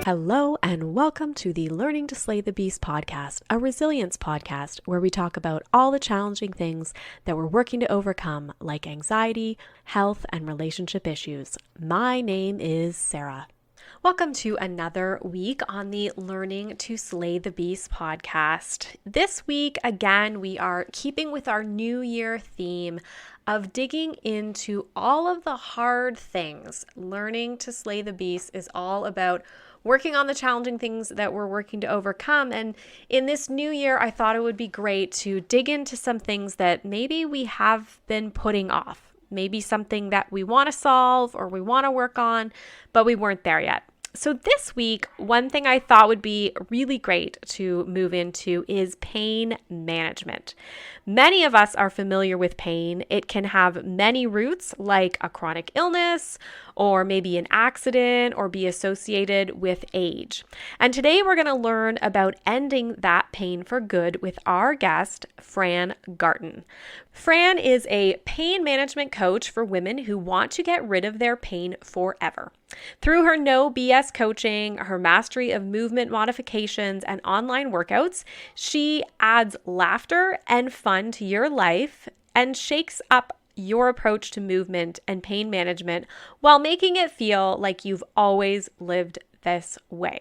Hello and welcome to the Learning to Slay the Beast podcast, a resilience podcast where we talk about all the challenging things that we're working to overcome, like anxiety, health, and relationship issues. My name is Sarah. Welcome to another week on the Learning to Slay the Beast podcast. This week, again, we are keeping with our New Year theme of digging into all of the hard things. Learning to Slay the Beast is all about working on the challenging things that we're working to overcome. And in this new year, I thought it would be great to dig into some things that maybe we have been putting off. Maybe something that we want to solve or we want to work on, but we weren't there yet. So this week, one thing I thought would be really great to move into is pain management. Many of us are familiar with pain. It can have many roots, like a chronic illness, or maybe an accident, or be associated with age. And today we're going to learn about ending that pain for good with our guest, Fran Garton. Fran is a pain management coach for women who want to get rid of their pain forever. Through her no BS coaching, her mastery of movement modifications, and online workouts, she adds laughter and fun to your life and shakes up your approach to movement and pain management while making it feel like you've always lived this way.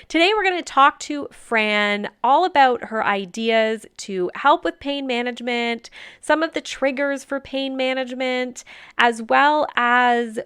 Today, we're going to talk to Fran all about her ideas to help with pain management, some of the triggers for pain management, as well as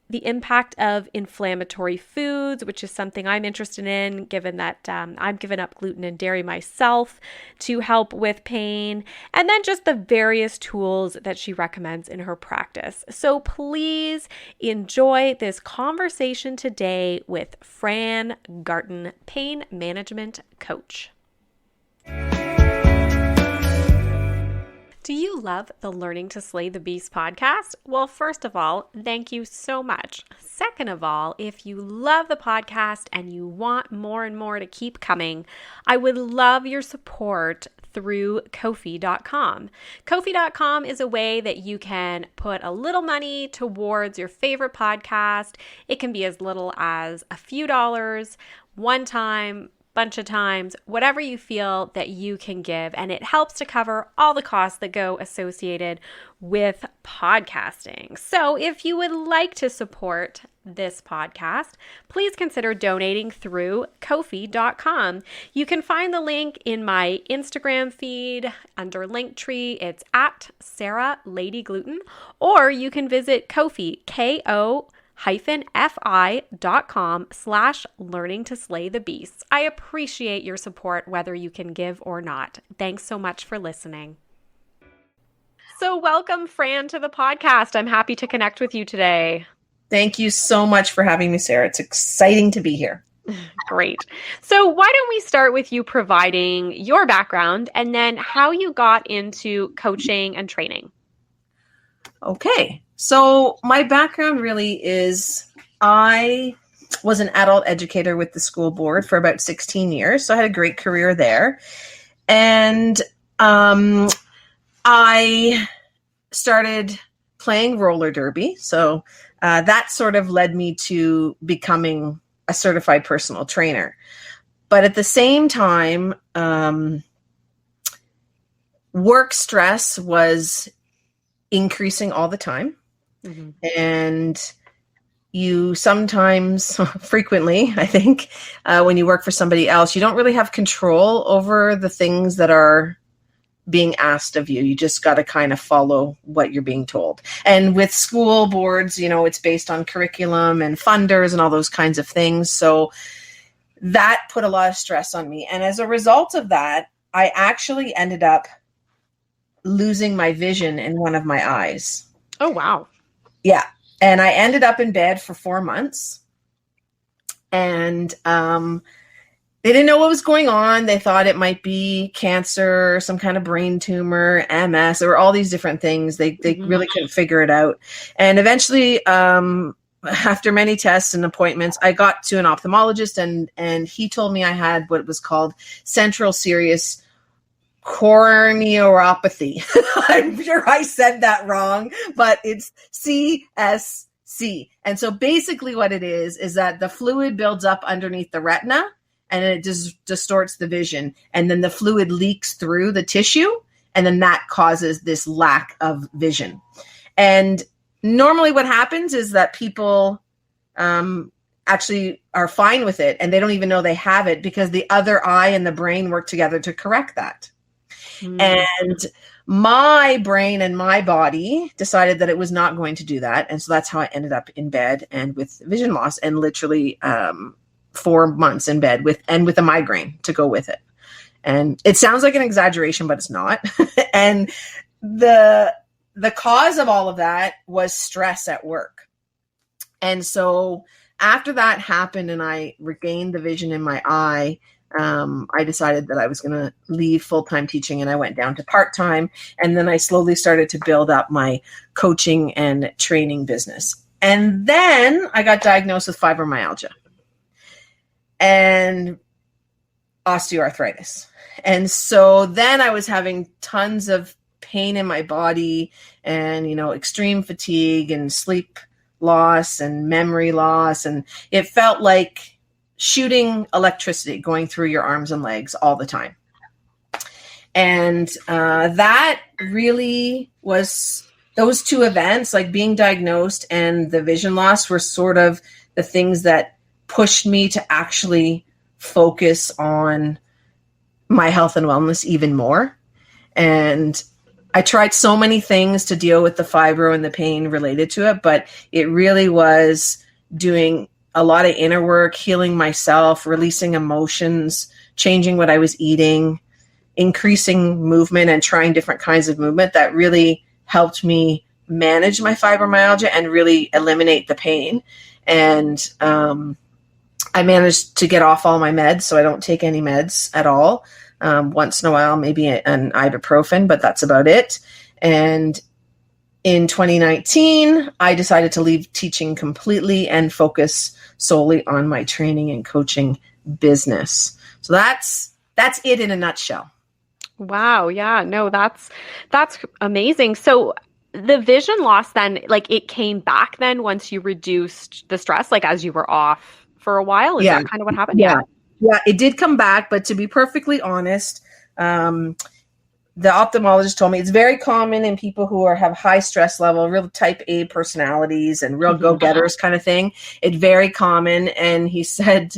the impact of inflammatory foods, which is something I'm interested in, given that I've given up gluten and dairy myself to help with pain, and then just the various tools that she recommends in her practice. So please enjoy this conversation today with Fran Garton, pain management coach. Do you love the Learning to Slay the Beast podcast? Well, first of all, thank you so much. Second of all, if you love the podcast and you want more and more to keep coming, I would love your support through Ko-fi.com. Ko-fi.com is a way that you can put a little money towards your favorite podcast. It can be as little as a few dollars, one time, bunch of times, whatever you feel that you can give, and it helps to cover all the costs that go associated with podcasting. So if you would like to support this podcast, please consider donating through Ko-fi.com. You can find the link in my Instagram feed under Linktree. It's at Sarah Lady Gluten, or you can visit Ko-fi, fi.com/learning to slay the beasts. I appreciate your support, whether you can give or not. Thanks so much for listening. So welcome, Fran, to the podcast. I'm happy to connect with you today. Thank you so much for having me, Sarah. It's exciting to be here. Great. So why don't we start with you providing your background and then how you got into coaching and training? Okay. So my background really is I was an adult educator with the school board for about 16 years. So I had a great career there. And I started playing roller derby. So that sort of led me to becoming a certified personal trainer. But at the same time, work stress was increasing all the time. Mm-hmm. And you sometimes, frequently, I think, when you work for somebody else, you don't really have control over the things that are being asked of you. You just got to kind of follow what you're being told. And with school boards, you know, it's based on curriculum and funders and all those kinds of things. So that put a lot of stress on me. And as a result of that, I actually ended up losing my vision in one of my eyes. Oh, wow. Yeah. And I ended up in bed for 4 months. And they didn't know what was going on. They thought it might be cancer, some kind of brain tumor, MS. There were all these different things. They really couldn't figure it out. And eventually, after many tests and appointments, I got to an ophthalmologist, and he told me I had what was called central serous corneopathy. I'm sure I said that wrong, but it's CSC. C. And so basically what it is that the fluid builds up underneath the retina and it just distorts the vision. And then the fluid leaks through the tissue. And then that causes this lack of vision. And normally what happens is that people actually are fine with it. And they don't even know they have it because the other eye and the brain work together to correct that. And my brain and my body decided that it was not going to do that. And so that's how I ended up in bed and with vision loss and literally 4 months in bed with a migraine to go with it. And it sounds like an exaggeration, but it's not. And the cause of all of that was stress at work. And so after that happened and I regained the vision in my eye, I decided that I was going to leave full-time teaching and I went down to part-time. And then I slowly started to build up my coaching and training business. And then I got diagnosed with fibromyalgia and osteoarthritis. And so then I was having tons of pain in my body and, extreme fatigue and sleep loss and memory loss. And it felt like shooting electricity going through your arms and legs all the time. And that really was, those two events, like being diagnosed and the vision loss, were sort of the things that pushed me to actually focus on my health and wellness even more. And I tried so many things to deal with the fibro and the pain related to it, but it really was doing a lot of inner work, healing myself, releasing emotions, changing what I was eating, increasing movement and trying different kinds of movement that really helped me manage my fibromyalgia and really eliminate the pain. And I managed to get off all my meds, so I don't take any meds at all. Once in a while, maybe an ibuprofen, but that's about it. And in 2019, I decided to leave teaching completely and focus solely on my training and coaching business. So that's it in a nutshell. Wow. Yeah, no, that's amazing. So the vision loss then, like, it came back then once you reduced the stress, like as you were off for a while? Is that kind of what happened? Yeah, it did come back. But to be perfectly honest, the ophthalmologist told me it's very common in people who have high stress level, real type A personalities and real go-getters kind of thing. It's very common. And he said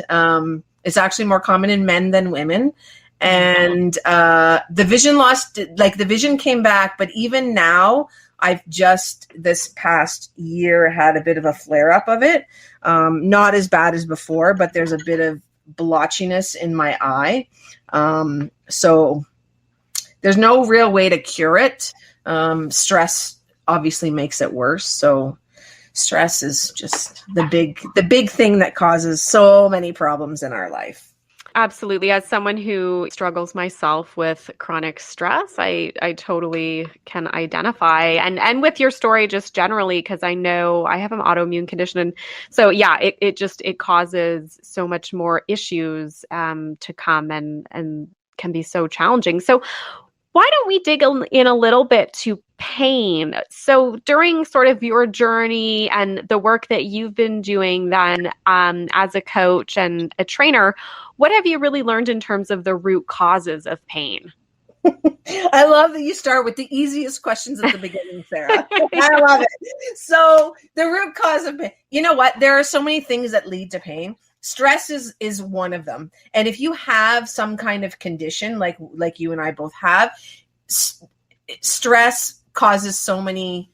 it's actually more common in men than women. And the vision loss, like the vision came back. But even now, I've just this past year had a bit of a flare up of it. Not as bad as before, but there's a bit of blotchiness in my eye. So there's no real way to cure it. Stress obviously makes it worse. So stress is just the big thing that causes so many problems in our life. Absolutely. As someone who struggles myself with chronic stress, I totally can identify and with your story just generally, because I know I have an autoimmune condition. And so, yeah, it causes so much more issues to come and can be so challenging. So why don't we dig in a little bit to pain? So during sort of your journey and the work that you've been doing then as a coach and a trainer, what have you really learned in terms of the root causes of pain? I love that you start with the easiest questions at the beginning, Sarah. I love it. So the root cause of pain, you know what? There are so many things that lead to pain. Stress is one of them. And if you have some kind of condition like you and I both have, stress causes so many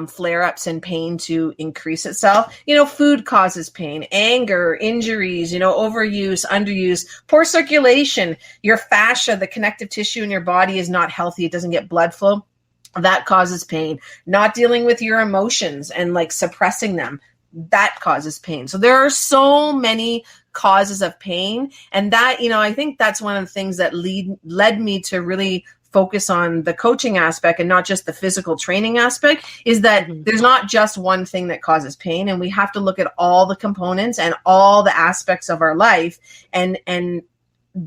flare-ups and pain to increase itself. Food causes pain, anger, injuries, overuse, underuse, poor circulation. Your fascia, the connective tissue in your body, is not healthy. It doesn't get blood flow. That causes pain. Not dealing with your emotions and suppressing them, that causes pain. So there are so many causes of pain. And that, I think that's one of the things that led me to really focus on the coaching aspect and not just the physical training aspect, is that there's not just one thing that causes pain. And we have to look at all the components and all the aspects of our life and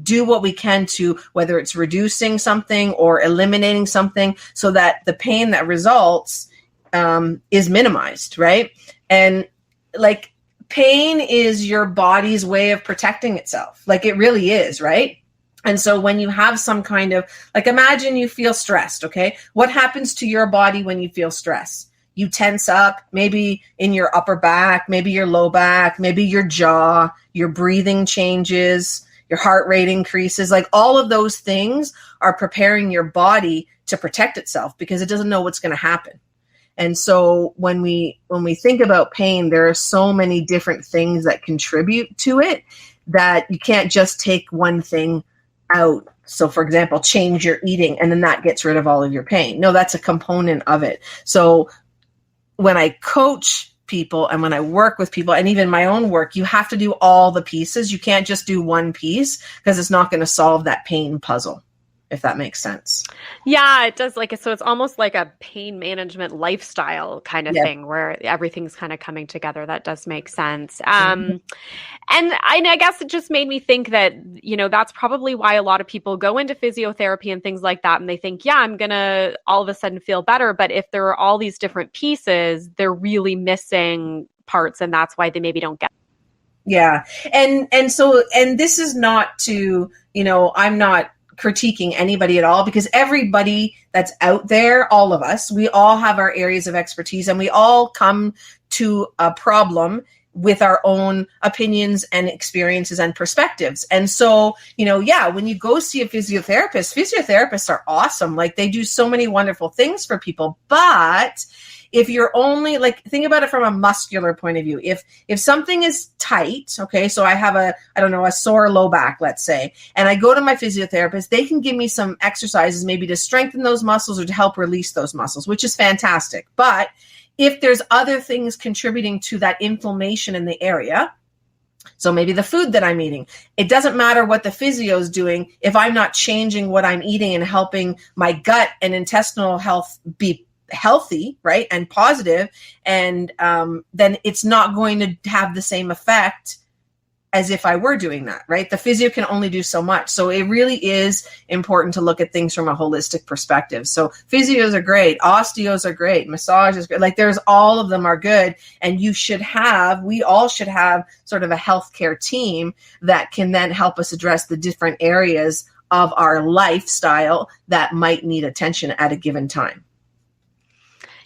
do what we can to, whether it's reducing something or eliminating something, so that the pain that results is minimized, right? And like pain is your body's way of protecting itself. Like it really is, right? And so when you have some kind of, like, imagine you feel stressed, okay? What happens to your body when you feel stress? You tense up, maybe in your upper back, maybe your low back, maybe your jaw, your breathing changes, your heart rate increases. Like all of those things are preparing your body to protect itself because it doesn't know what's going to happen. And so when we think about pain, there are so many different things that contribute to it that you can't just take one thing out. So for example, change your eating and then that gets rid of all of your pain. No, that's a component of it. So when I coach people and when I work with people and even my own work, you have to do all the pieces. You can't just do one piece because it's not going to solve that pain puzzle, if that makes sense. Yeah, it does. So it's almost like a pain management lifestyle kind of thing where everything's kind of coming together. That does make sense. And I guess it just made me think that, that's probably why a lot of people go into physiotherapy and things like that. And they think, yeah, I'm going to all of a sudden feel better. But if there are all these different pieces, they're really missing parts. And that's why they maybe don't get. Yeah. And this is not to, I'm not critiquing anybody at all because everybody that's out there, all of us, we all have our areas of expertise and we all come to a problem with our own opinions and experiences and perspectives. And so, when you go see a physiotherapist, physiotherapists are awesome. Like they do so many wonderful things for people. But if you're only think about it from a muscular point of view, if something is tight, okay, so I have a sore low back, let's say, and I go to my physiotherapist, they can give me some exercises maybe to strengthen those muscles or to help release those muscles, which is fantastic. But if there's other things contributing to that inflammation in the area, so maybe the food that I'm eating, it doesn't matter what the physio is doing if I'm not changing what I'm eating and helping my gut and intestinal health be healthy, right, and positive, and then it's not going to have the same effect as if I were doing that, right? The physio can only do so much. So it really is important to look at things from a holistic perspective. So physios are great, osteos are great, massage is great. Like there's all of them are good. And we all should have sort of a healthcare team that can then help us address the different areas of our lifestyle that might need attention at a given time.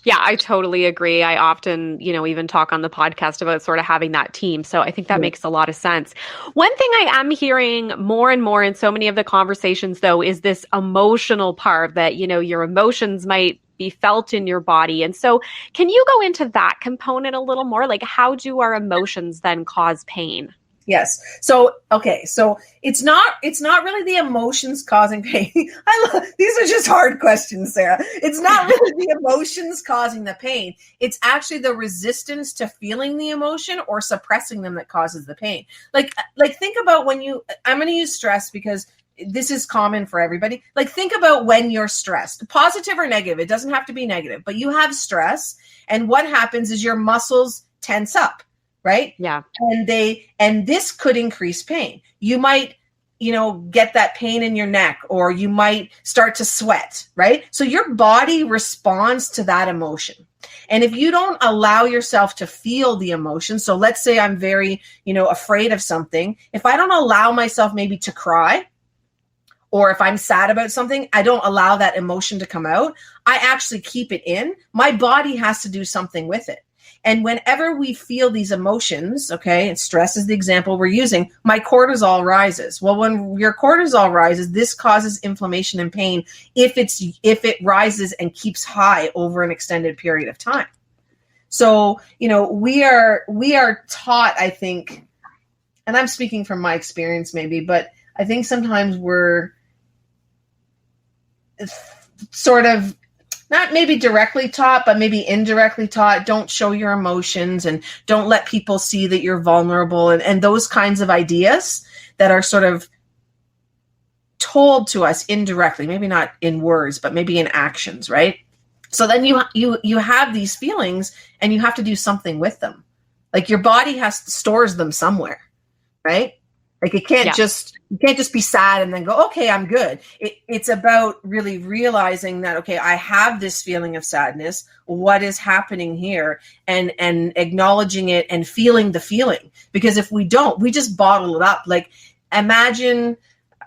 Yeah, I totally agree. I often, even talk on the podcast about sort of having that team. So I think that makes a lot of sense. One thing I am hearing more and more in so many of the conversations, though, is this emotional part that, your emotions might be felt in your body. And so can you go into that component a little more? Like, how do our emotions then cause pain? Yes. So, okay. So it's not really the emotions causing pain. These are just hard questions, Sarah. It's not really the emotions causing the pain. It's actually the resistance to feeling the emotion or suppressing them that causes the pain. Like think about I'm going to use stress because this is common for everybody. Like think about when you're stressed, positive or negative. It doesn't have to be negative, but you have stress. And what happens is your muscles tense up. Right? Yeah. And this could increase pain. You might, get that pain in your neck, or you might start to sweat, right? So your body responds to that emotion. And if you don't allow yourself to feel the emotion, so let's say I'm very, afraid of something. If I don't allow myself maybe to cry, or if I'm sad about something, I don't allow that emotion to come out. I actually keep it in. My body has to do something with it. And whenever we feel these emotions, okay, and stress is the example we're using, my cortisol rises. Well, when your cortisol rises, this causes inflammation and pain if it rises and keeps high over an extended period of time. So, we are taught, I think, and I'm speaking from my experience maybe, but I think sometimes we're sort of not maybe directly taught, but maybe indirectly taught, don't show your emotions and don't let people see that you're vulnerable and those kinds of ideas that are sort of told to us indirectly, maybe not in words, but maybe in actions, right? So then you have these feelings and you have to do something with them. Like your body stores them somewhere, right? Like you can't just be sad and then go, okay, I'm good. It's about really realizing that, okay, I have this feeling of sadness. What is happening here? And acknowledging it and feeling the feeling. Because if we don't, we just bottle it up. Like imagine,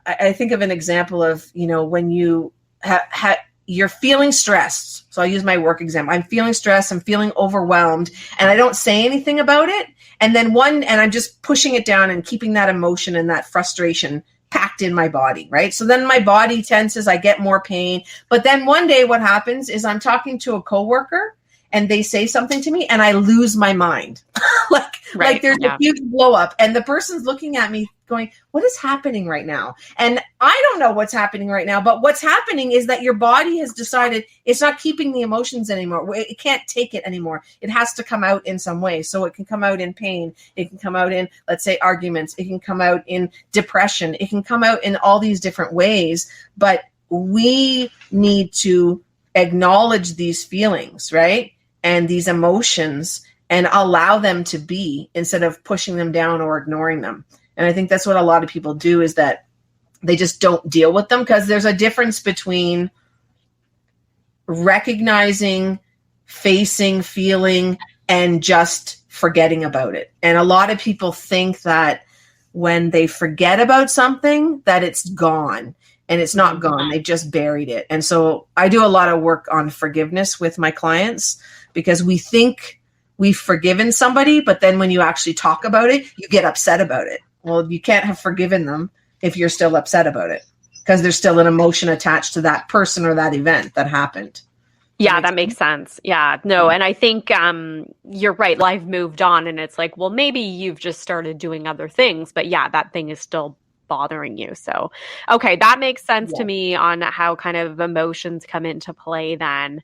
I think of an example of, when you you're feeling stressed. So I'll use my work example. I'm feeling stressed. I'm feeling overwhelmed and I don't say anything about it. And then I'm just pushing it down and keeping that emotion and that frustration packed in my body, right? So then my body tenses, I get more pain. But then one day what happens is I'm talking to a coworker and they say something to me and I lose my mind. like there's a huge blow up and the person's looking at me going, what is happening right now? And I don't know what's happening right now, but what's happening is that your body has decided it's not keeping the emotions anymore. It can't take it anymore. It has to come out in some way. So it can come out in pain. It can come out in, let's say, arguments. It can come out in depression. It can come out in all these different ways, but we need to acknowledge these feelings, right? And these emotions and allow them to be instead of pushing them down or ignoring them. And I think that's what a lot of people do is that they just don't deal with them because there's a difference between recognizing, facing, feeling, and just forgetting about it. And a lot of people think that when they forget about something, that it's gone. And it's not gone. They've just buried it. And so I do a lot of work on forgiveness with my clients because we think we've forgiven somebody, but then when you actually talk about it, you get upset about it. Well, you can't have forgiven them if you're still upset about it because there's still an emotion attached to that person or that event that happened. Yeah, that makes sense. Yeah, no. And I think you're right. Life moved on and it's like, well, maybe you've just started doing other things, but yeah, that thing is still bothering you. So, okay, that makes sense to me on how kind of emotions come into play then.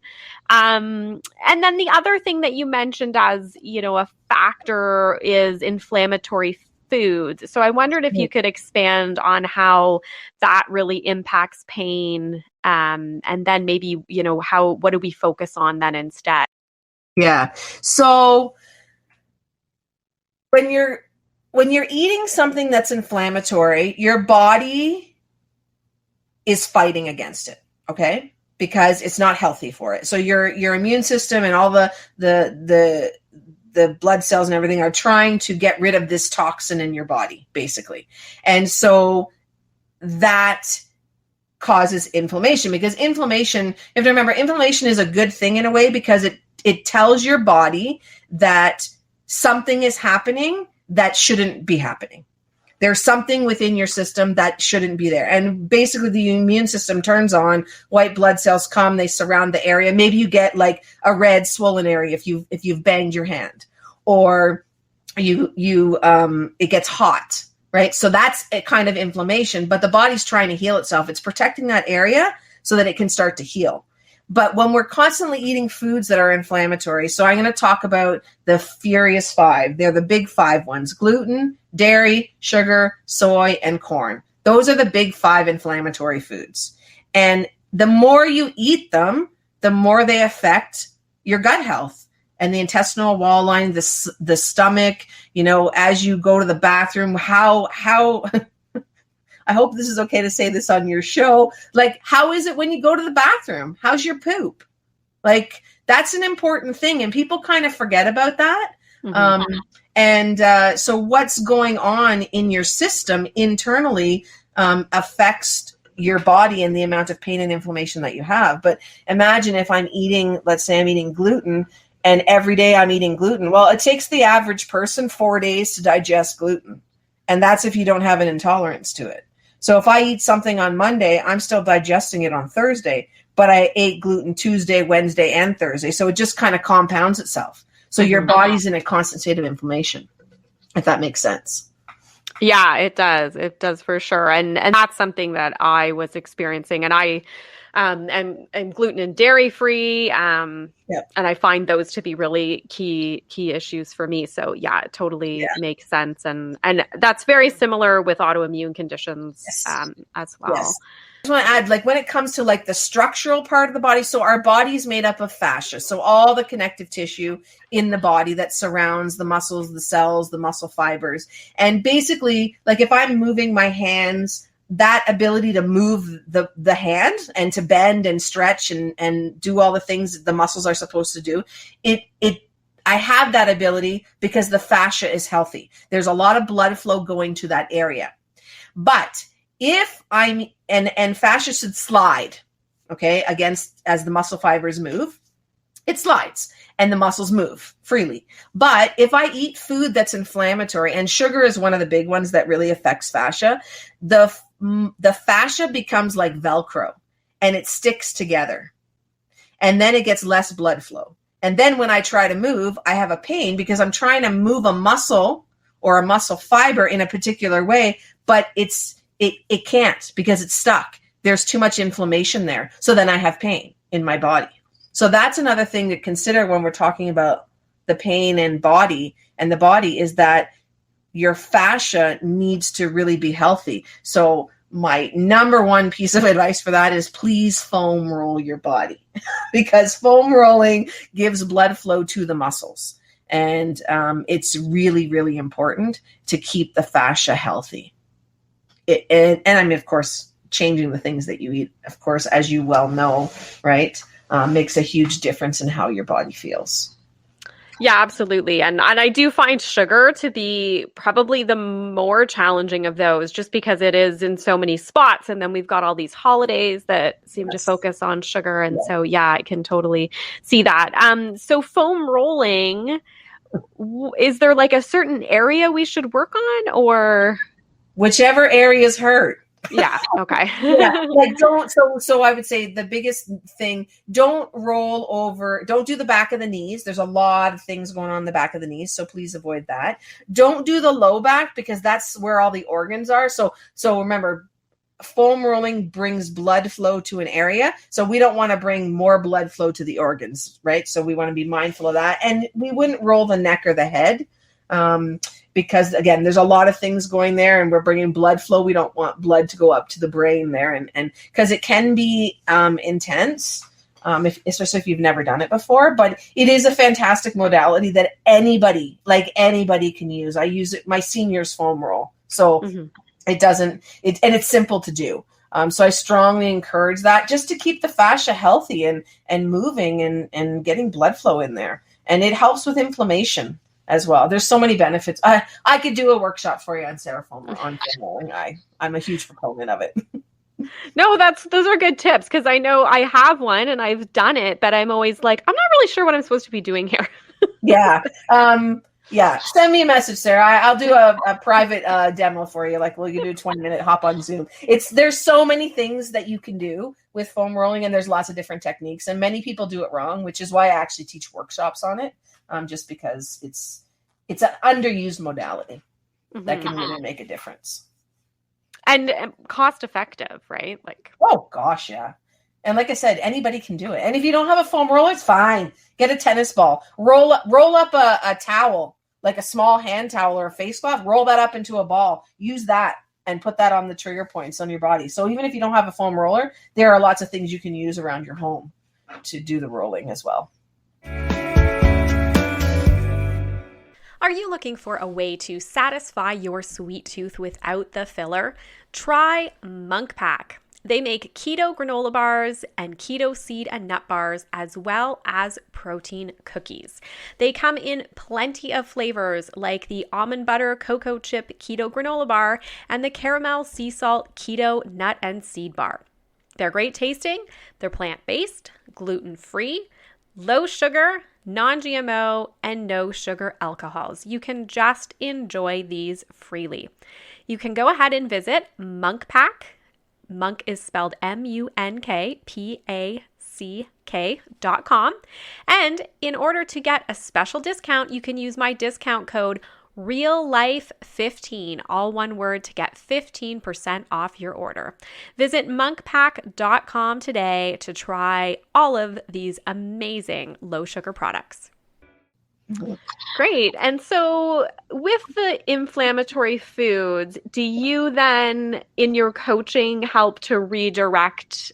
And then the other thing that you mentioned as, a factor is inflammatory foods. So I wondered if you could expand on how that really impacts pain. And then maybe, what do we focus on then instead? Yeah. So when you're eating something that's inflammatory, your body is fighting against it, okay? Because it's not healthy for it. So your immune system and all the blood cells and everything are trying to get rid of this toxin in your body, basically. And so that causes inflammation because inflammation, you have to remember, inflammation is a good thing in a way because it tells your body that something is happening that shouldn't be happening. There's something within your system that shouldn't be there. And basically the immune system turns on, white blood cells come, they surround the area. Maybe you get like a red swollen area if you've banged your hand or it gets hot, right? So that's a kind of inflammation, but the body's trying to heal itself. It's protecting that area so that it can start to heal. But when we're constantly eating foods that are inflammatory, so I'm going to talk about the Furious Five. They're the big five ones: gluten, dairy, sugar, soy, and corn. Those are the big five inflammatory foods. And the more you eat them, the more they affect your gut health and the intestinal wall lining, the stomach, as you go to the bathroom, how I hope this is okay to say this on your show. Like, how is it when you go to the bathroom? How's your poop? Like, that's an important thing. And people kind of forget about that. Mm-hmm. So what's going on in your system internally affects your body and the amount of pain and inflammation that you have. But imagine if let's say I'm eating gluten and every day I'm eating gluten. Well, it takes the average person 4 days to digest gluten. And that's if you don't have an intolerance to it. So if I eat something on Monday, I'm still digesting it on Thursday, but I ate gluten Tuesday, Wednesday, and Thursday. So it just kind of compounds itself. So your body's in a constant state of inflammation, if that makes sense. Yeah, it does. It does for sure. And that's something that I was experiencing. And I and gluten and dairy free. Yep. And I find those to be really key issues for me. So yeah, it totally Yeah. makes sense. And that's very similar with autoimmune conditions Yes. as well. Yes. I just want to add, like, when it comes to like the structural part of the body, so our body is made up of fascia. So all the connective tissue in the body that surrounds the muscles, the cells, the muscle fibers. And basically, like if I'm moving my hands, that ability to move the hand and to bend and stretch and do all the things that the muscles are supposed to do, I have that ability because the fascia is healthy. There's a lot of blood flow going to that area. But if and fascia should slide, okay, as the muscle fibers move, it slides and the muscles move freely. But if I eat food that's inflammatory, and sugar is one of the big ones that really affects fascia, the fascia becomes like Velcro and it sticks together. And then it gets less blood flow. And then when I try to move, I have a pain because I'm trying to move a muscle or a muscle fiber in a particular way, but it can't because it's stuck. There's too much inflammation there. So then I have pain in my body. So that's another thing to consider when we're talking about the pain and the body is that your fascia needs to really be healthy. So my number one piece of advice for that is please foam roll your body because foam rolling gives blood flow to the muscles. And it's really, really important to keep the fascia healthy. And I mean, of course, changing the things that you eat, of course, as you well know, right, makes a huge difference in how your body feels. Yeah, absolutely. And I do find sugar to be probably the more challenging of those just because it is in so many spots. And then we've got all these holidays that seem to focus on sugar. And so, yeah, I can totally see that. So foam rolling, is there like a certain area we should work on or? Whichever areas hurt. Yeah. Okay. Yeah. Like so I would say the biggest thing, don't roll over, don't do the back of the knees. There's a lot of things going on in the back of the knees. So please avoid that. Don't do the low back because that's where all the organs are. So remember, foam rolling brings blood flow to an area. So we don't want to bring more blood flow to the organs, right? So we want to be mindful of that. And we wouldn't roll the neck or the head. Because again, there's a lot of things going there and we're bringing blood flow. We don't want blood to go up to the brain there. And because it can be intense, especially if you've never done it before, but it is a fantastic modality that anybody can use. I use it, my seniors foam roll. So and it's simple to do. So I strongly encourage that just to keep the fascia healthy and moving and getting blood flow in there. And it helps with inflammation as well. There's so many benefits. I could do a workshop for you on foam rolling. I'm a huge proponent of it. No, those are good tips because I know I have one and I've done it, but I'm always like, I'm not really sure what I'm supposed to be doing here. Yeah. Yeah. Send me a message, Sarah. I'll do a private demo for you. Like, you do a 20-minute hop on Zoom. There's so many things that you can do with foam rolling and there's lots of different techniques and many people do it wrong, which is why I actually teach workshops on it. Just because it's an underused modality that can really make a difference. And cost effective, right? Like, oh gosh, yeah. And like I said, anybody can do it. And if you don't have a foam roller, it's fine. Get a tennis ball, roll up a towel, like a small hand towel or a face cloth, roll that up into a ball, use that and put that on the trigger points on your body. So even if you don't have a foam roller, there are lots of things you can use around your home to do the rolling as well. Are you looking for a way to satisfy your sweet tooth without the filler? Try Monk Pack. They make keto granola bars and keto seed and nut bars as well as protein cookies. They come in plenty of flavors like the almond butter cocoa chip keto granola bar and the caramel sea salt keto nut and seed bar. They're great tasting, they're plant-based, gluten-free, low sugar, non-GMO, and no sugar alcohols. You can just enjoy these freely. You can go ahead and visit Monk Pack. Monk is spelled MUNKPACK.com. And in order to get a special discount, you can use my discount code Real Life 15, all one word, to get 15% off your order. Visit monkpack.com today to try all of these amazing low sugar products. Great. And so with the inflammatory foods, do you then in your coaching help to redirect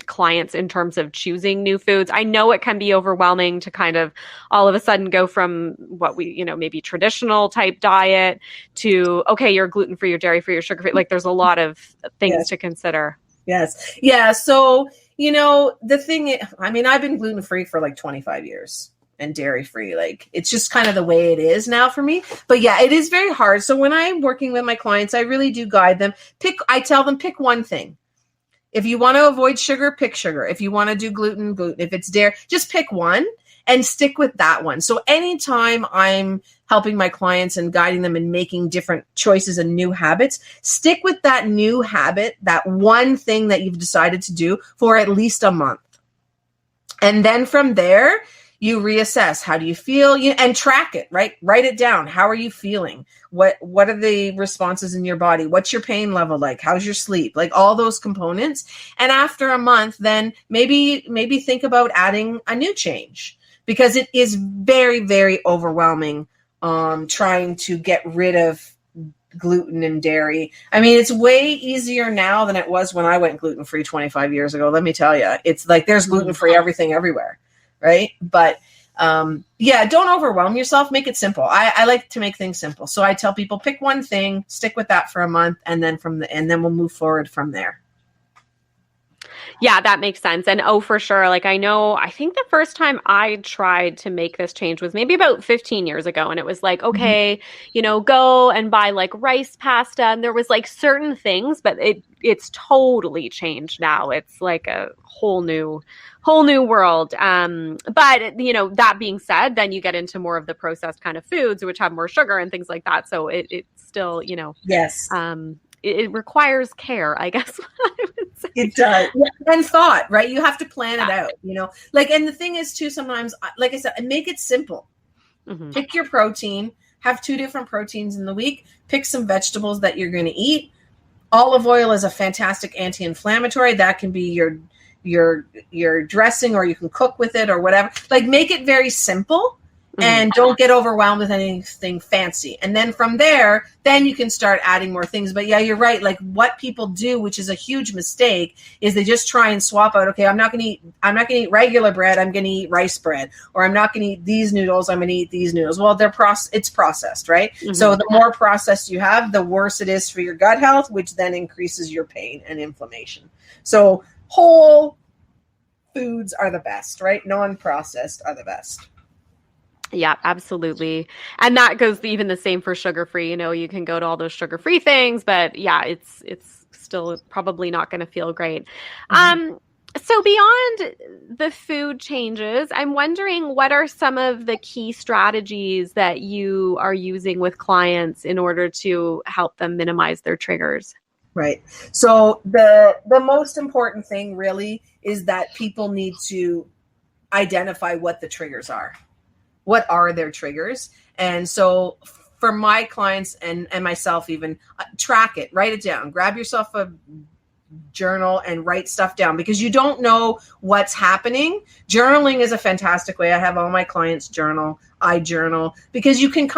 clients in terms of choosing new foods? I know it can be overwhelming to kind of all of a sudden go from what we, maybe traditional type diet to, okay, you're gluten-free, you're dairy-free, you're sugar-free. Like there's a lot of things to consider. Yes. Yeah. So, the thing, I've been gluten-free for like 25 years. And dairy-free. Like it's just kind of the way it is now for me. But yeah, it is very hard. So when I'm working with my clients, I really do guide them. I tell them pick one thing. If you want to avoid sugar, pick sugar. If you want to do gluten. If it's dairy, just pick one and stick with that one. So anytime I'm helping my clients and guiding them and making different choices and new habits, stick with that new habit, that one thing that you've decided to do for at least a month. And then from there, you reassess. How do you feel? And track it, right? Write it down. How are you feeling? What are the responses in your body? What's your pain level like? How's your sleep? Like all those components. And after a month, then maybe think about adding a new change, because it is very, very overwhelming trying to get rid of gluten and dairy. It's way easier now than it was when I went gluten-free 25 years ago. Let me tell you, it's like there's gluten-free everything everywhere. Right. But don't overwhelm yourself. Make it simple. I like to make things simple. So I tell people pick one thing, stick with that for a month, and then then we'll move forward from there. Yeah, that makes sense. And for sure. Like I think the first time I tried to make this change was maybe about 15 years ago. And it was like, okay, go and buy like rice pasta. And there was like certain things, but it's totally changed now. It's like a whole new world. But that being said, then you get into more of the processed kind of foods, which have more sugar and things like that. So it's still, yes. It requires care, I guess. I would say. It does. And thought, right? You have to plan it out, and the thing is too, sometimes, like I said, make it simple. Mm-hmm. Pick your protein, have 2 different proteins in the week, pick some vegetables that you're going to eat. Olive oil is a fantastic anti-inflammatory. That can be your dressing, or you can cook with it or whatever. Like make it very simple. And don't get overwhelmed with anything fancy. And then from there, then you can start adding more things. But yeah, you're right. Like what people do, which is a huge mistake, is they just try and swap out. Okay, I'm not going to eat regular bread. I'm going to eat rice bread. Or I'm not going to eat these noodles. I'm going to eat these noodles. Well, it's processed, right? Mm-hmm. So the more processed you have, the worse it is for your gut health, which then increases your pain and inflammation. So whole foods are the best, right? Non-processed are the best. Yeah, absolutely. And that goes even the same for sugar-free. You can go to all those sugar-free things, but yeah, it's still probably not going to feel great. Mm-hmm. So beyond the food changes, I'm wondering what are some of the key strategies that you are using with clients in order to help them minimize their triggers? Right. So the most important thing really is that people need to identify what the triggers are. What are their triggers? And so for my clients and myself even, track it, write it down, grab yourself a journal and write stuff down, because you don't know what's happening. Journaling is a fantastic way. I have all my clients journal. I journal because you can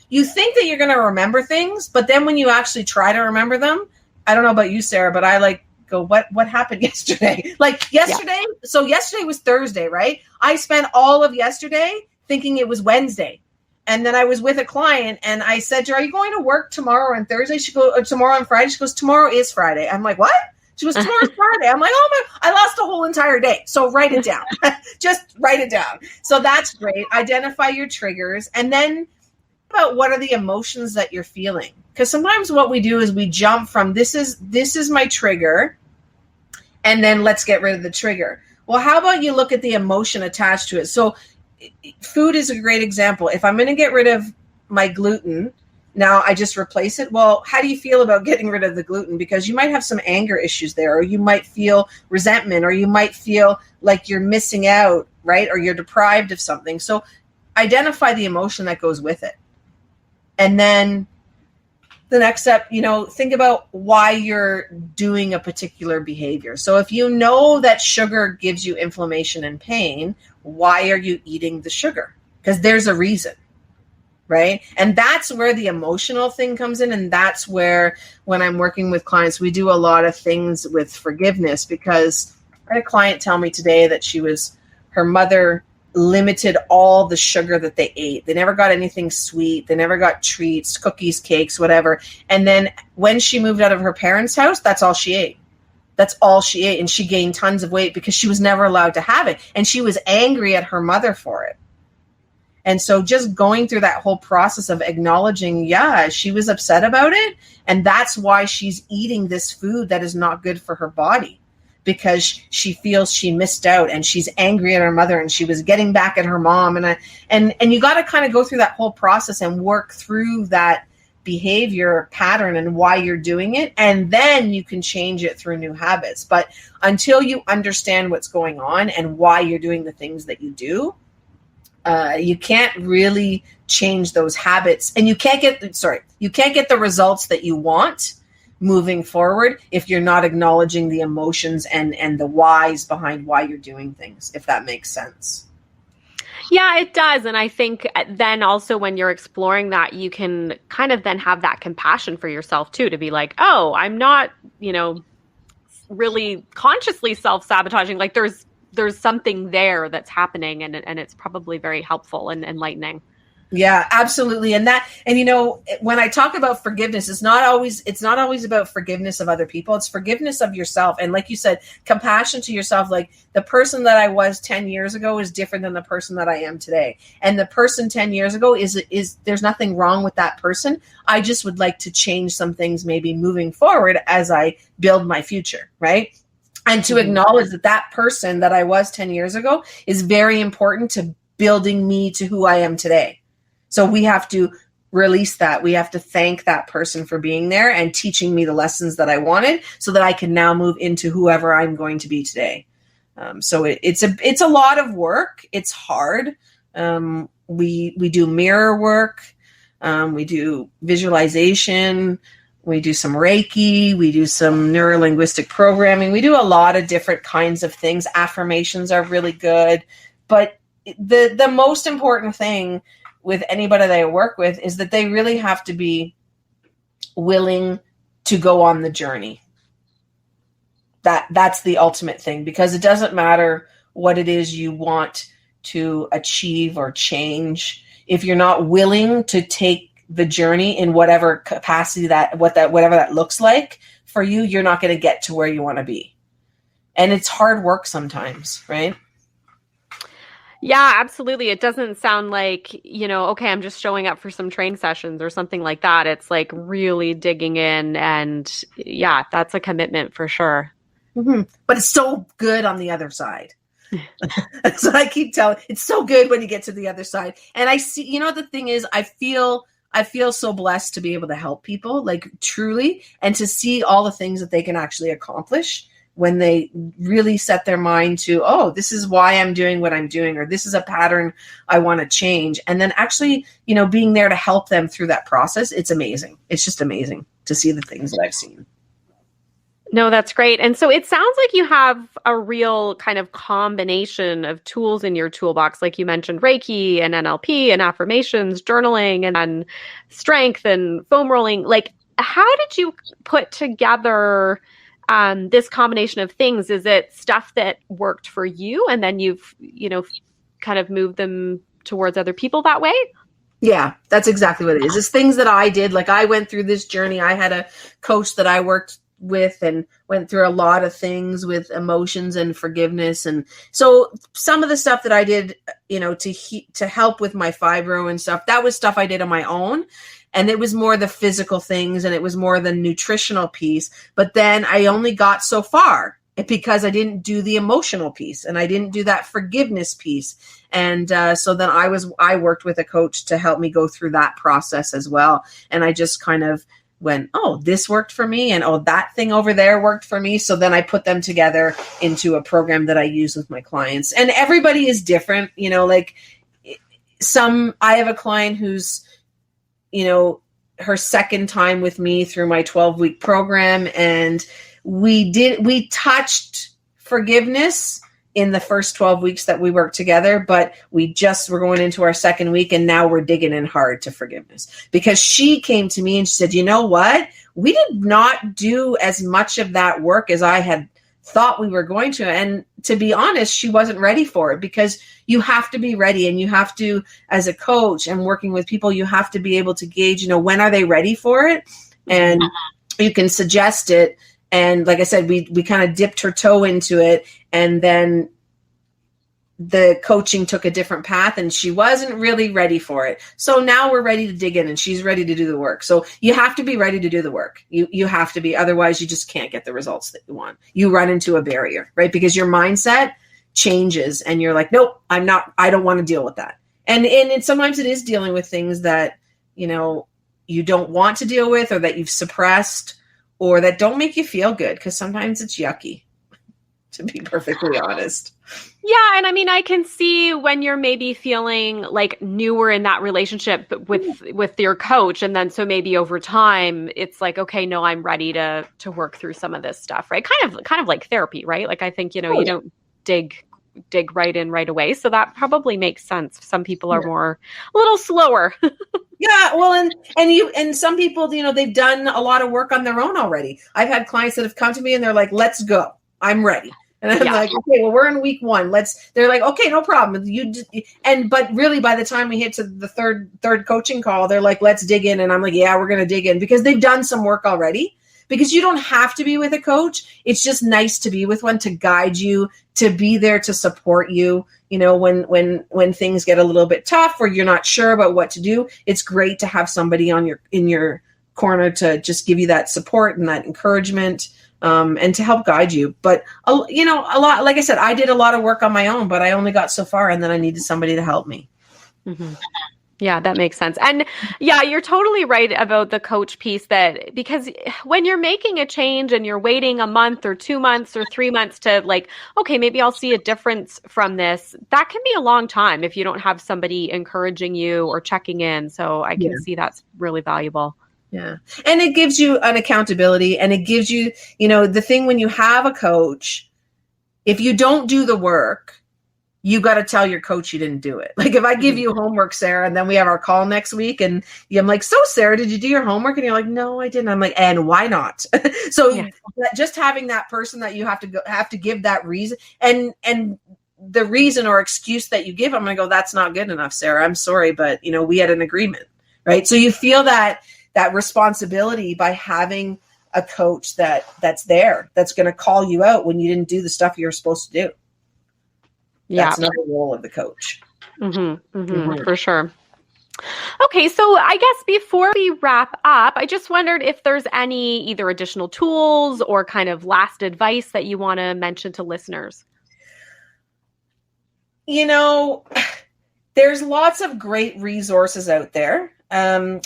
you think that you're going to remember things, but then when you actually try to remember them, I don't know about you, Sarah, but I go, what happened yesterday? Like yesterday. Yeah. So yesterday was Thursday, right? I spent all of yesterday thinking it was Wednesday. And then I was with a client and I said to her, are you going to work tomorrow and Thursday? She goes, or tomorrow and Friday? She goes, tomorrow is Friday. I'm like, what? She goes, tomorrow's Friday. I'm like, oh my, I lost a whole entire day. So write it down. Just write it down. So that's great. Identify your triggers. And then about what are the emotions that you're feeling? Because sometimes what we do is we jump from this is my trigger, and then let's get rid of the trigger. Well, how about you look at the emotion attached to it? So food is a great example. If I'm going to get rid of my gluten, now I just replace it. Well, how do you feel about getting rid of the gluten? Because you might have some anger issues there, or you might feel resentment, or you might feel like you're missing out, right? Or you're deprived of something. So identify the emotion that goes with it. And then the next step, think about why you're doing a particular behavior. So if you know that sugar gives you inflammation and pain, why are you eating the sugar? Because there's a reason, right? And that's where the emotional thing comes in. And that's where, when I'm working with clients, we do a lot of things with forgiveness, because I had a client tell me today that her mother limited all the sugar that they ate. They never got anything sweet. They never got treats, cookies, cakes, whatever. And then when she moved out of her parents' house, that's all she ate. That's all she ate. And she gained tons of weight because she was never allowed to have it. And she was angry at her mother for it. And so just going through that whole process of acknowledging, yeah, she was upset about it. And that's why she's eating this food that is not good for her body, because she feels she missed out and she's angry at her mother and she was getting back at her mom. And you got to kind of go through that whole process and work through that behavior pattern and why you're doing it. And then you can change it through new habits. But until you understand what's going on and why you're doing the things that you do, you can't really change those habits, and you can't get the results that you want moving forward if you're not acknowledging the emotions and the whys behind why you're doing things, if that makes sense. Yeah, it does. And I think then also when you're exploring that, you can kind of then have that compassion for yourself too, to be like, oh, I'm not, really consciously self-sabotaging. Like there's something there that's happening, and it's probably very helpful and enlightening. Yeah, absolutely. And when I talk about forgiveness, it's not always about forgiveness of other people. It's forgiveness of yourself. And like you said, compassion to yourself. Like the person that I was 10 years ago is different than the person that I am today. And the person 10 years ago is there's nothing wrong with that person. I just would like to change some things maybe moving forward as I build my future, right? And to acknowledge that person that I was 10 years ago is very important to building me to who I am today. So we have to release that. We have to thank that person for being there and teaching me the lessons that I wanted, so that I can now move into whoever I'm going to be today. So it's a lot of work. It's hard. We do mirror work. We do visualization. We do some Reiki. We do some neuro-linguistic programming. We do a lot of different kinds of things. Affirmations are really good. But the most important thing with anybody that I work with is that they really have to be willing to go on the journey. That's the ultimate thing, because it doesn't matter what it is you want to achieve or change. If you're not willing to take the journey in whatever capacity whatever that looks like for you, you're not going to get to where you want to be. And it's hard work sometimes, right? Yeah, absolutely. It doesn't sound like, okay, I'm just showing up for some training sessions or something like that. It's like really digging in, and yeah, that's a commitment for sure. Mm-hmm. But it's so good on the other side. That's what I keep telling. It's so good when you get to the other side. And I see, the thing is, I feel so blessed to be able to help people, like truly, and to see all the things that they can actually accomplish when they really set their mind to, oh, this is why I'm doing what I'm doing, or this is a pattern I want to change. And then actually, being there to help them through that process. It's amazing. It's just amazing to see the things that I've seen. No, that's great. And so it sounds like you have a real kind of combination of tools in your toolbox. Like you mentioned Reiki and NLP and affirmations, journaling, and then strength and foam rolling. Like, how did you put together this combination of things? Is it stuff that worked for you and then you've, kind of moved them towards other people that way? Yeah, that's exactly what it is. It's things that I did. Like I went through this journey. I had a coach that I worked with and went through a lot of things with emotions and forgiveness. And so some of the stuff that I did, to help with my fibro and stuff, that was stuff I did on my own. And it was more the physical things, and it was more the nutritional piece. But then I only got so far because I didn't do the emotional piece, and I didn't do that forgiveness piece. And so then I worked with a coach to help me go through that process as well. And I just kind of went, oh, this worked for me, and oh, that thing over there worked for me. So then I put them together into a program that I use with my clients. And everybody is different, I have a client who's, her second time with me through my 12-week program. And we touched forgiveness in the first 12 weeks that we worked together, but we're going into our second week, and now we're digging in hard to forgiveness, because she came to me and she said, you know what? We did not do as much of that work as I had thought we were going to. And to be honest, she wasn't ready for it, because you have to be ready, and you have to, as a coach and working with people, you have to be able to gauge, when are they ready for it? And you can suggest it. And like I said, we kind of dipped her toe into it, and then the coaching took a different path, and she wasn't really ready for it. So now we're ready to dig in, and she's ready to do the work. So you have to be ready to do the work. You have to be, otherwise you just can't get the results that you want. You run into a barrier, right? Because your mindset changes, and you're like, nope, I don't want to deal with that. And sometimes it is dealing with things that, you don't want to deal with, or that you've suppressed, or that don't make you feel good, because sometimes it's yucky, to be perfectly honest. Yeah. And I mean, I can see when you're maybe feeling like newer in that relationship with your coach. And then so maybe over time, it's like, okay, no, I'm ready to work through some of this stuff, right? Kind of like therapy, right? Like, I think, you don't dig right in right away. So that probably makes sense. Some people are a little slower. Yeah, well, and some people, they've done a lot of work on their own already. I've had clients that have come to me and they're like, let's go. I'm ready. And I'm like, okay, well, we're in week 1. They're like, okay, no problem. But really by the time we hit to the third coaching call, they're like, let's dig in. And I'm like, yeah, we're going to dig in, because they've done some work already. Because you don't have to be with a coach. It's just nice to be with one, to guide you, to be there to support you. When things get a little bit tough, or you're not sure about what to do, it's great to have somebody in your corner to just give you that support and that encouragement, and to help guide you. But a lot, like I said, I did a lot of work on my own, but I only got so far, and then I needed somebody to help me. Mm-hmm. Yeah, that makes sense. And yeah, you're totally right about the coach piece, that because when you're making a change and you're waiting a month or 2 months or 3 months to like, okay, maybe I'll see a difference from this, that can be a long time if you don't have somebody encouraging you or checking in. So I can see that's really valuable. Yeah. And it gives you an accountability, and it gives you, the thing when you have a coach, if you don't do the work, you got to tell your coach you didn't do it. Like if I give you homework, Sarah, and then we have our call next week, and I'm like, so Sarah, did you do your homework? And you're like, no, I didn't. I'm like, and why not? So just having that person that you have to give that reason, and the reason or excuse that you give, I'm going to go, that's not good enough, Sarah. I'm sorry, but we had an agreement, right? So you feel that responsibility by having a coach that's there, that's going to call you out when you didn't do the stuff you're supposed to do. That's not the role of the coach. For sure. Okay, so I guess before we wrap up, I just wondered if there's any either additional tools or kind of last advice that you want to mention to listeners. There's lots of great resources out there. I'll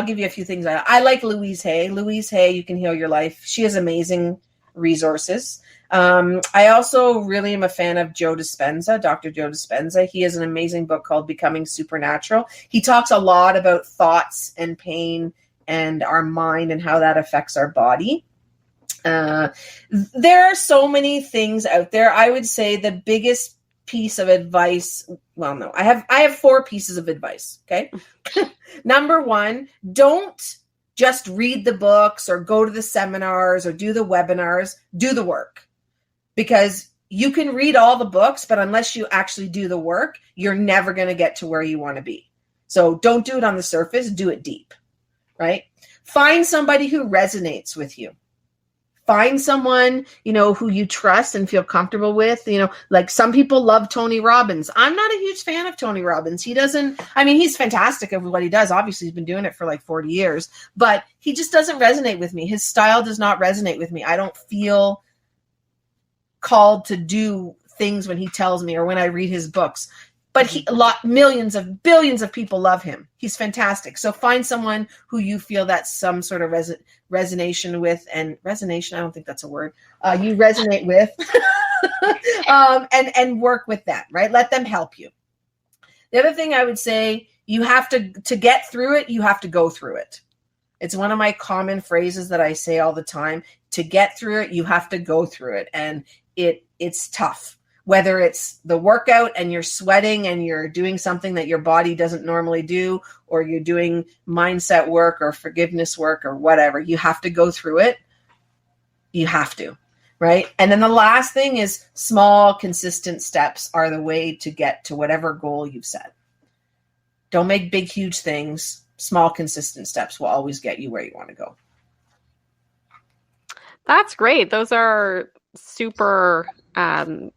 give you a few things. I like Louise Hay. Louise Hay, You Can Heal Your Life. She has amazing resources. I also really am a fan of Joe Dispenza, Dr. Joe Dispenza. He has an amazing book called Becoming Supernatural. He talks a lot about thoughts and pain and our mind and how that affects our body. There are so many things out there. I would say the biggest piece of advice, well, no, I have 4 pieces of advice. Okay. Number 1, don't just read the books or go to the seminars or do the webinars. Do the work. Because you can read all the books, but unless you actually do the work, you're never going to get to where you want to be. So don't do it on the surface, do it deep, right? Find somebody who resonates with you. Find someone, who you trust and feel comfortable with. Like some people love Tony Robbins. I'm not a huge fan of Tony Robbins. He's fantastic at what he does. Obviously, he's been doing it for like 40 years, but he just doesn't resonate with me. His style does not resonate with me. I don't feel called to do things when he tells me or when I read his books. But millions of billions of people love him. He's fantastic. So find someone who you feel that's some sort of resonation with, and resonation, I don't think that's a word. You resonate with, and work with them, right? Let them help you. The other thing I would say, you have to get through it, you have to go through it. It's one of my common phrases that I say all the time. To get through it, you have to go through it. And it's tough. Whether it's the workout and you're sweating and you're doing something that your body doesn't normally do, or you're doing mindset work or forgiveness work or whatever, you have to go through it. You have to, right? And then the last thing is small, consistent steps are the way to get to whatever goal you've set. Don't make big, huge things. Small, consistent steps will always get you where you want to go. That's great. Those are super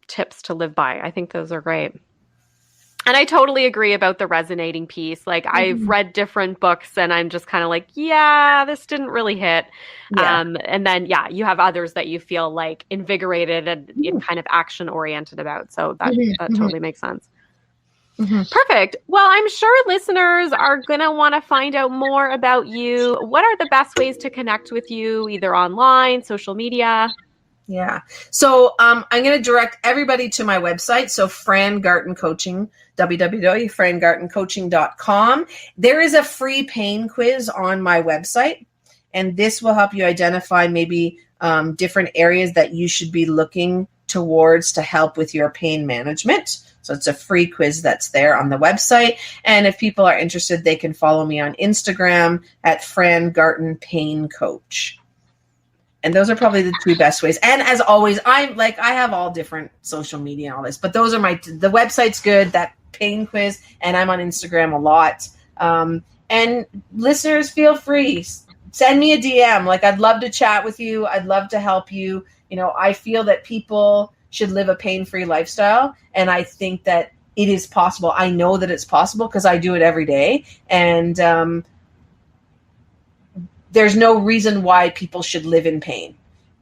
tips to live by. I think those are great. And I totally agree about the resonating piece. Like I've read different books and I'm just kind of like, yeah, this didn't really hit. Yeah. And then, yeah, you have others that you feel like invigorated and kind of action oriented about. So that totally makes sense. Perfect. Well, I'm sure listeners are going to want to find out more about you. What are the best ways to connect with you, either online, social media? Yeah. So I'm going to direct everybody to my website. So Fran Garton Coaching, www.frangartoncoaching.com. There is a free pain quiz on my website, and this will help you identify maybe different areas that you should be looking towards to help with your pain management. So it's a free quiz that's there on the website. And if people are interested, they can follow me on Instagram at Fran Garton Pain Coach. And those are probably the two best ways. And as always, I have all different social media and all this, but those are the website's good, that pain quiz, and I'm on Instagram a lot. And listeners, feel free, send me a DM. Like, I'd love to chat with you. I'd love to help you. You know, I feel that people should live a pain-free lifestyle. And I think that it is possible. I know that it's possible because I do it every day. And there's no reason why people should live in pain.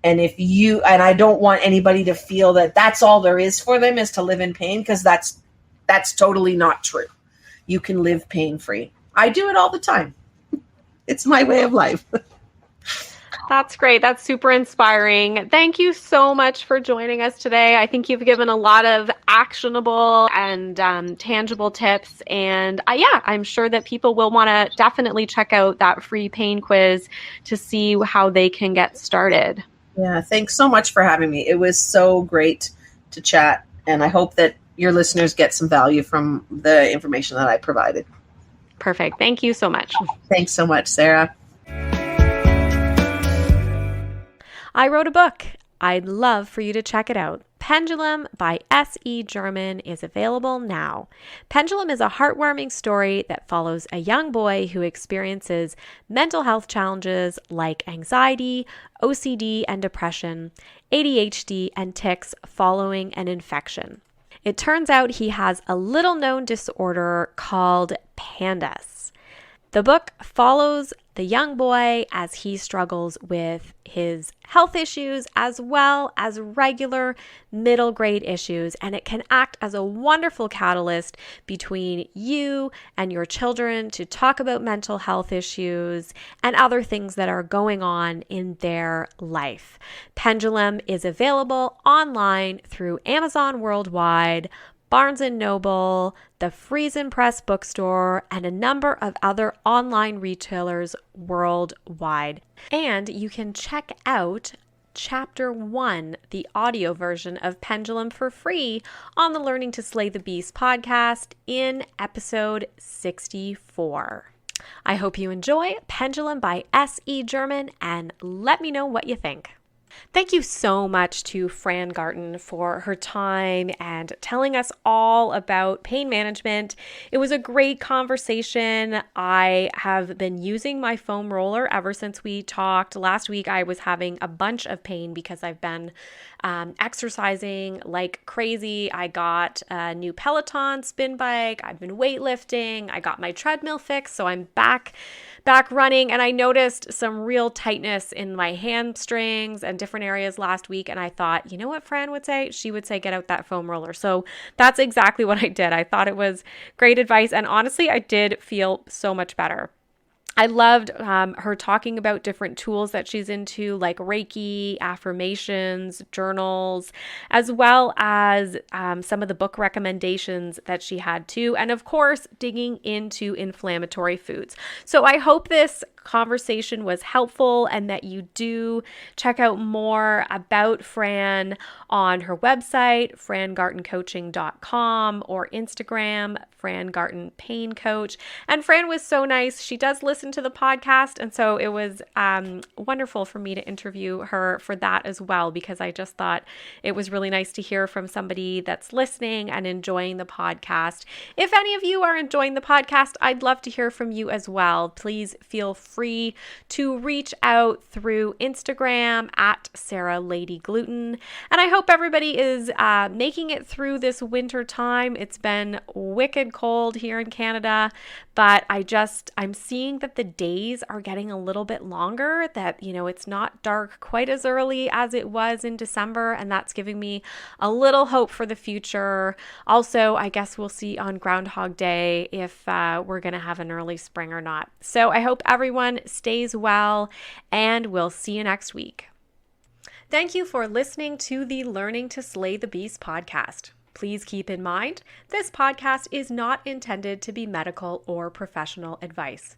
And I don't want anybody to feel that that's all there is for them is to live in pain, because that's totally not true. You can live pain-free. I do it all the time. It's my way of life. That's great. That's super inspiring. Thank you so much for joining us today. I think you've given a lot of actionable and tangible tips. And I'm sure that people will want to definitely check out that free pain quiz to see how they can get started. Yeah, thanks so much for having me. It was so great to chat. And I hope that your listeners get some value from the information that I provided. Perfect. Thank you so much. Thanks so much, Sarah. I wrote a book. I'd love for you to check it out. Pendulum by S.E. German is available now. Pendulum is a heartwarming story that follows a young boy who experiences mental health challenges like anxiety, OCD and depression, ADHD and tics following an infection. It turns out he has a little-known disorder called PANDAS. The book follows the young boy as he struggles with his health issues as well as regular middle grade issues, and it can act as a wonderful catalyst between you and your children to talk about mental health issues and other things that are going on in their life. Pendulum is available online through Amazon worldwide, Barnes & Noble, the Friesen Press bookstore, and a number of other online retailers worldwide. And you can check out Chapter 1, the audio version of Pendulum, for free on the Learning to Slay the Beast podcast in episode 64. I hope you enjoy Pendulum by S.E. German, and let me know what you think. Thank you so much to Fran Garton for her time and telling us all about pain management. It was a great conversation. I have been using my foam roller ever since we talked. Last week, I was having a bunch of pain because I've been exercising like crazy. I got a new Peloton spin bike. I've been weightlifting. I got my treadmill fixed, so I'm back running, and I noticed some real tightness in my hamstrings and different areas last week, and I thought, you know what Fran would say? She would say, get out that foam roller. So that's exactly what I did. I thought it was great advice, and honestly, I did feel so much better. I loved her talking about different tools that she's into, like Reiki, affirmations, journals, as well as some of the book recommendations that she had too. And of course, digging into inflammatory foods. So I hope this conversation was helpful and that you do check out more about Fran on her website, frangartoncoaching.com, or Instagram, Fran Garton Pain Coach. And Fran was so nice. She does listen to the podcast. And so it was wonderful for me to interview her for that as well, because I just thought it was really nice to hear from somebody that's listening and enjoying the podcast. If any of you are enjoying the podcast, I'd love to hear from you as well. Please feel free to reach out through Instagram at Sarah Lady Gluten. And I hope everybody is making it through this winter time. It's been wicked cold here in Canada, but I'm seeing that the days are getting a little bit longer, that, it's not dark quite as early as it was in December, and that's giving me a little hope for the future. Also, I guess we'll see on Groundhog Day if we're going to have an early spring or not. So I hope everyone stays well, and we'll see you next week. Thank you for listening to the Learning to Slay the Beast podcast. Please keep in mind, this podcast is not intended to be medical or professional advice.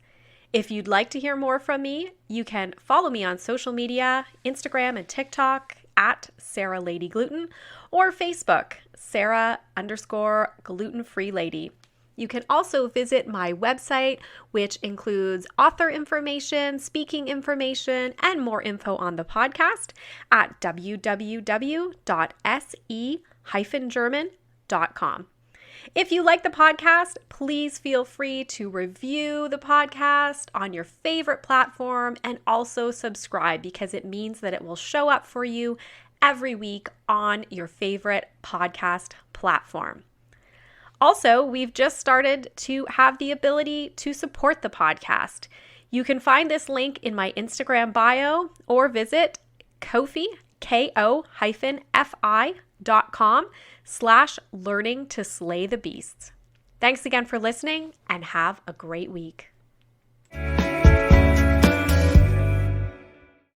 If you'd like to hear more from me, you can follow me on social media, Instagram and TikTok at Sarah Lady Gluten, or Facebook, Sarah_gluten-free lady. You can also visit my website, which includes author information, speaking information, and more info on the podcast at www.se-german.com. If you like the podcast, please feel free to review the podcast on your favorite platform and also subscribe, because it means that it will show up for you every week on your favorite podcast platform. Also, we've just started to have the ability to support the podcast. You can find this link in my Instagram bio or visit Ko-fi, ko-fi.com/learning to slay the beasts. Thanks again for listening, and have a great week.